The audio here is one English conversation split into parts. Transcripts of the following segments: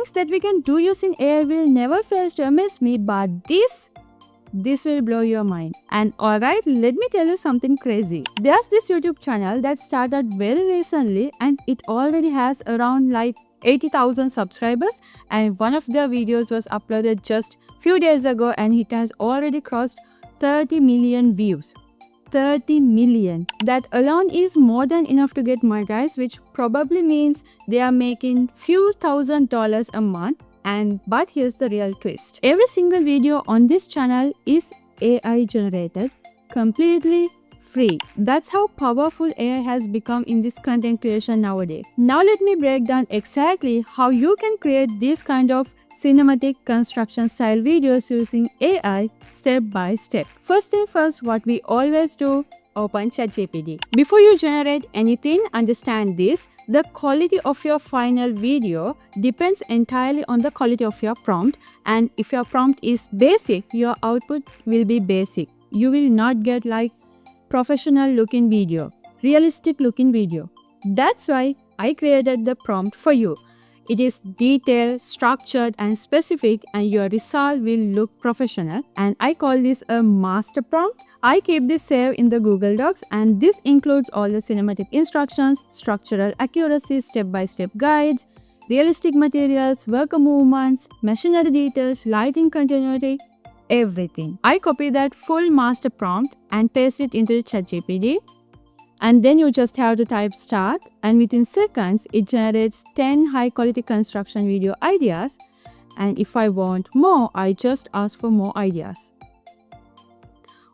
things that we can do using AI will never fail to amaze me, but this will blow your mind. And alright, let me tell you something crazy. There's this YouTube channel that started very recently and it already has around like 80,000 subscribers, and one of their videos was uploaded just few days ago and it has already crossed 30 million views. 30 million. That alone is more than enough to get monetized, which probably means they are making few $1,000s a month. But here's the real twist. Every single video on this channel is AI generated, completely free. That's how powerful AI has become in this content creation nowadays. Now let me break down exactly how you can create this kind of cinematic construction style videos using AI step by step. First thing first, what we always do, open ChatGPT. Before you generate anything, understand this: the quality of your final video depends entirely on the quality of your prompt, and if your prompt is basic, your output will be basic. You will not get like professional looking video, realistic looking video. That's why I created the prompt for you. It is detailed, structured and specific, and your result will look professional, and I call this a master prompt. I keep this saved in the Google Docs, and this includes all the cinematic instructions, structural accuracy, step-by-step guides, realistic materials, worker movements, machinery details, lighting continuity, everything. I copy that full master prompt and paste it into ChatGPT. And then you just have to type start, and within seconds it generates 10 high quality construction video ideas. And if I want more, I just ask for more ideas.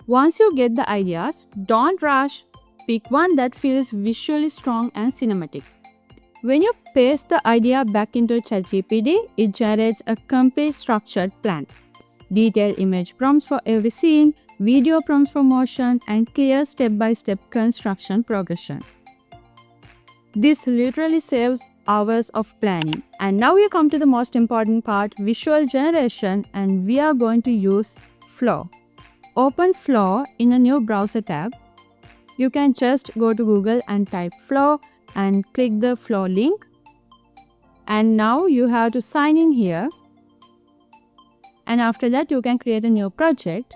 Once you get the ideas, don't rush. Pick one that feels visually strong and cinematic. When you paste the idea back into ChatGPT, it generates a complete structured plan. Detailed image prompts for every scene, video prompts for motion, and clear step-by-step construction progression. This literally saves hours of planning. And now we come to the most important part, visual generation, and we are going to use Flow. Open Flow in a new browser tab. You can just go to Google and type Flow and click the Flow link. And now you have to sign in here. And after that, you can create a new project.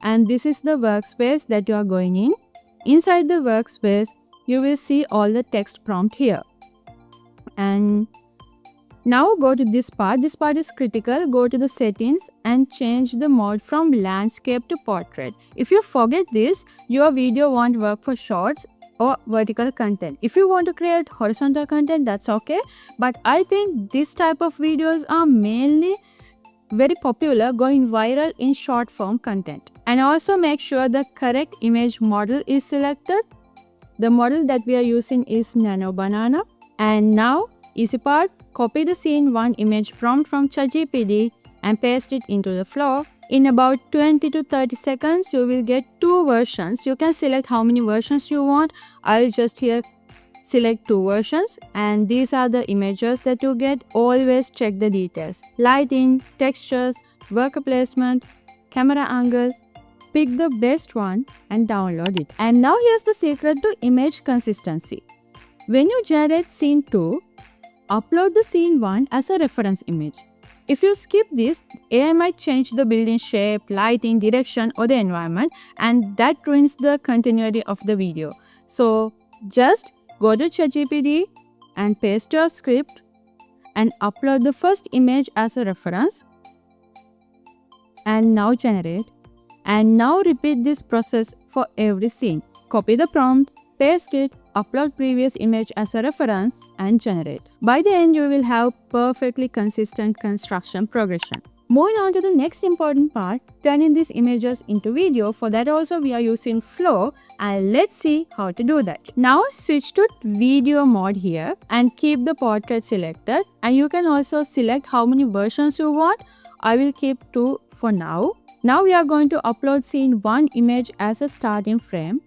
And this is the workspace that you are going in. Inside the workspace, you will see all the text prompt here. And now go to this part. This part is critical. Go to the settings and change the mode from landscape to portrait. If you forget this, your video won't work for shorts or vertical content. If you want to create horizontal content, that's okay. But I think this type of videos are mainly very popular, going viral in short form content. And also make sure the correct image model is selected. The model that we are using is Nano Banana. And now, easy part, copy the scene 1 image prompt from ChatGPT and paste it into the Flow. In about 20 to 30 seconds, you will get 2 versions. You can select how many versions you want. I'll just here select 2 versions, and these are the images that you get. Always check the details: lighting, textures, worker placement, camera angle. Pick the best one and download it. And now here's the secret to image consistency. When you generate scene 2, upload the scene 1 as a reference image. If you skip this, AI might change the building shape, lighting, direction or the environment, and that ruins the continuity of the video. So just go to ChatGPT and paste your script and upload the first image as a reference. And now generate. And now repeat this process for every scene. Copy the prompt, paste it, upload previous image as a reference and generate. By the end, you will have perfectly consistent construction progression. Moving on to the next important part, turning these images into video. For that also we are using Flow, and let's see how to do that. Now switch to video mode here and keep the portrait selected, and you can also select how many versions you want. I will keep 2 for now. Now we are going to upload scene 1 image as a starting frame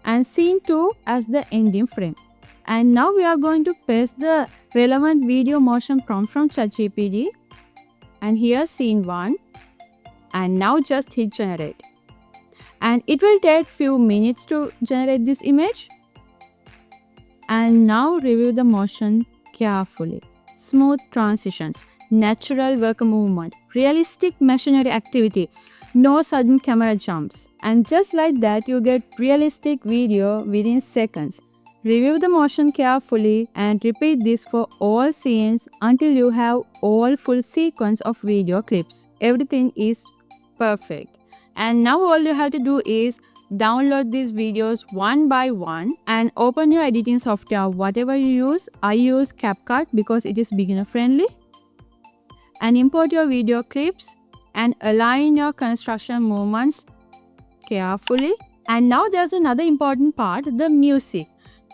and scene 2 as the ending frame. And now we are going to paste the relevant video motion prompt from ChatGPT. And here's scene 1. And now just hit generate. And it will take few minutes to generate this image. And now review the motion carefully. smooth transitions, natural worker movement, realistic machinery activity, no sudden camera jumps. And just like that, you get realistic video within seconds. Review the motion carefully and repeat this for all scenes until you have all full sequence of video clips. Everything is perfect. And now all you have to do is download these videos one by one and open your editing software, whatever you use. I use CapCut because it is beginner friendly. And import your video clips and align your construction movements carefully. And now there's another important part, the music.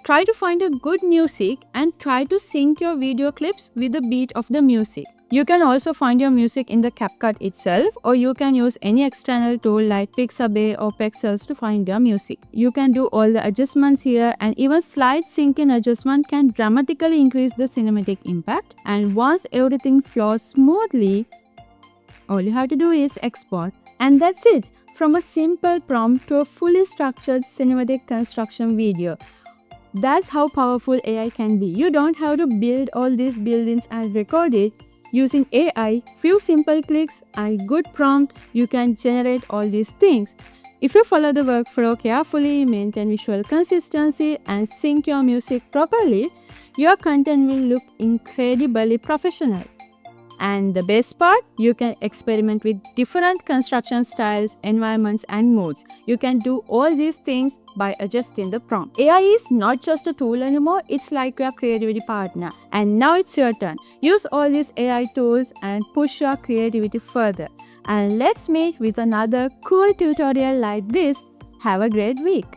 Try to find a good music and try to sync your video clips with the beat of the music. You can also find your music in the CapCut itself, or you can use any external tool like Pixabay or Pexels to find your music. You can do all the adjustments here, and even slight sync in adjustment can dramatically increase the cinematic impact. And once everything flows smoothly, all you have to do is export. And that's it. From a simple prompt to a fully structured cinematic construction video. That's how powerful AI can be. You don't have to build all these buildings and record it. Using AI, few simple clicks and good prompt, you can generate all these things. If you follow the workflow carefully, maintain visual consistency and sync your music properly, your content will look incredibly professional. And the best part, you can experiment with different construction styles, environments and moods. You can do all these things by adjusting the prompt. AI is not just a tool anymore, it's like your creativity partner. And now it's your turn. Use all these AI tools and push your creativity further. And let's meet with another cool tutorial like this. Have a great week.